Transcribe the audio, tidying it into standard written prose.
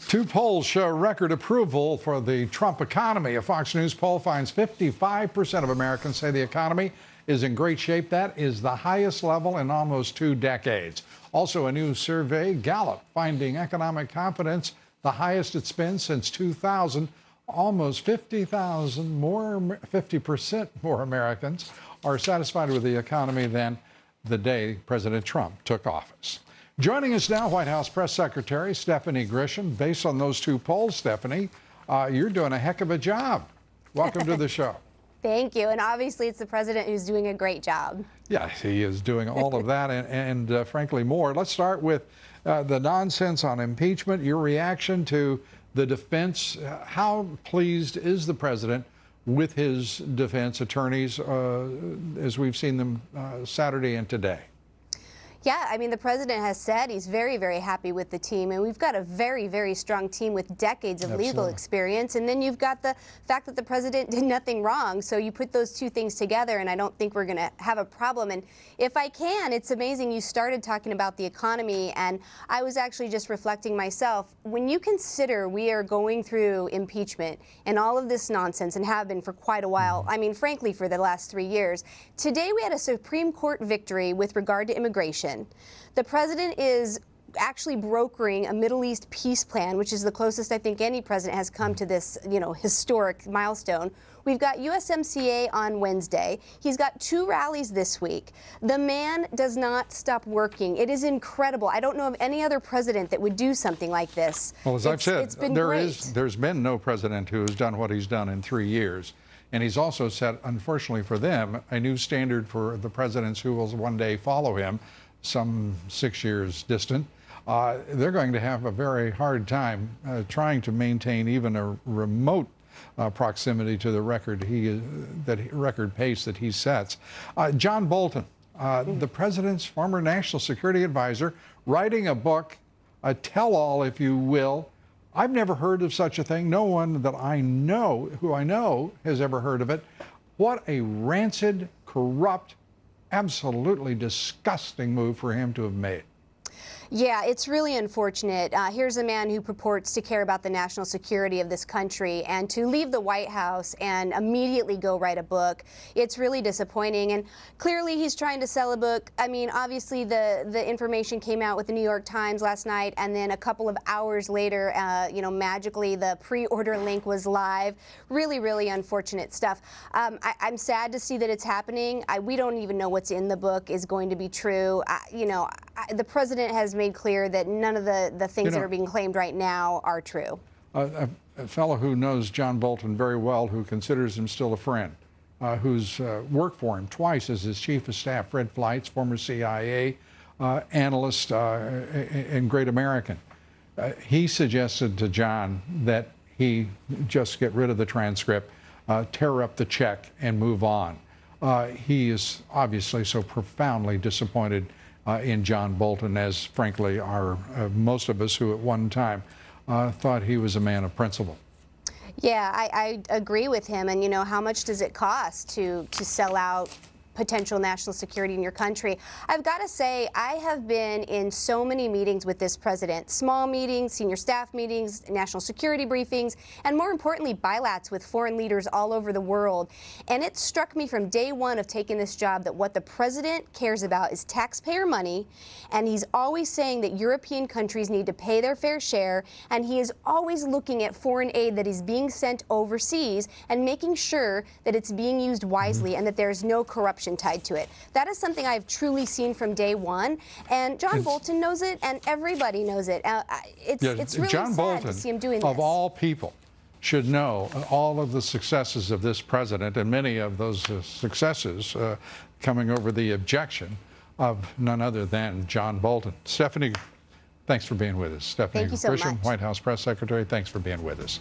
Two polls show record approval for the Trump economy. A Fox News poll finds 55% of Americans say the economy is in great shape. That is the highest level in almost 2 decades. Also, a new survey, Gallup, finding economic confidence the highest it's been since 2000. Almost 50% more Americans are satisfied with the economy than the day President Trump took office. Joining us now, White House Press Secretary Stephanie Grisham. Based on those two polls, Stephanie, you're doing a heck of a job. Welcome to the show. Thank you. And obviously, it's the president who's doing a great job. Yeah, he is doing all of that and frankly, more. Let's start with the nonsense on impeachment, your reaction to the defense. How pleased is the president with his defense attorneys as we've seen them Saturday and today? Yeah, I mean, the president has said he's very, very happy with the team, and we've got a very, very strong team with decades of legal experience. And then you've got the fact that the president did nothing wrong. So you put those two things together, and I don't think we're going to have a problem. And if I can, it's amazing you started talking about the economy, and I was actually just reflecting myself. When you consider we are going through impeachment and all of this nonsense, and have been for quite a while, I mean, frankly, for the last 3 years, today we had a Supreme Court victory with regard to immigration. The president is actually brokering a Middle East peace plan, which is the closest I think any president has come to this, historic milestone. We've got USMCA on Wednesday. He's got 2 rallies this week. The man does not stop working. It is incredible. I don't know of any other president that would do something like this. Well, as I've said, there's been no president who has done what he's done in 3 years. And he's also set, unfortunately for them, a new standard for the presidents who will one day follow him, some 6 years distant. They're going to have a very hard time trying to maintain even a remote proximity to the record record pace that he sets. John Bolton, the president's former national security advisor, writing a book, a tell-all, if you will. I've never heard of such a thing. No one that I know, who I know, has ever heard of it. What a rancid, corrupt, absolutely disgusting move for him to have made. Yeah, it's really unfortunate. Here's a man who purports to care about the national security of this country, and to leave the White House and immediately go write a book. It's really disappointing, and clearly he's trying to sell a book. I mean, obviously the information came out with the New York Times last night, and then a couple of hours later, magically the pre-order link was live. Really, really unfortunate stuff. I'm sad to see that it's happening. We don't even know what's in the book is going to be true. The president has made clear that none of the things that are being claimed right now are true. A fellow who knows John Bolton very well, who considers him still a friend, who's worked for him twice as his chief of staff, Fred Fleitz, former CIA analyst and great American. He suggested to John that he just get rid of the transcript, tear up the check, and move on. He is obviously so profoundly disappointed in John Bolton, as frankly are most of us who at one time thought he was a man of principle. Yeah, I agree with him. And how much does it cost to sell out potential national security in your country? I've got to say, I have been in so many meetings with this president, small meetings, senior staff meetings, national security briefings, and more importantly, bilats with foreign leaders all over the world. And it struck me from day one of taking this job that what the president cares about is taxpayer money, and he's always saying that European countries need to pay their fair share, and he is always looking at foreign aid that is being sent overseas and making sure that it's being used wisely and that there's no corruption tied to it. That is something I've truly seen from day one, and John Bolton knows it, and everybody knows it. It's really John sad Bolton, to see him doing of this. all people, should know all of the successes of this president, and many of those successes coming over the objection of none other than John Bolton. Stephanie, thanks for being with us. Stephanie Thank you so Grisham, much. White House Press Secretary, thanks for being with us.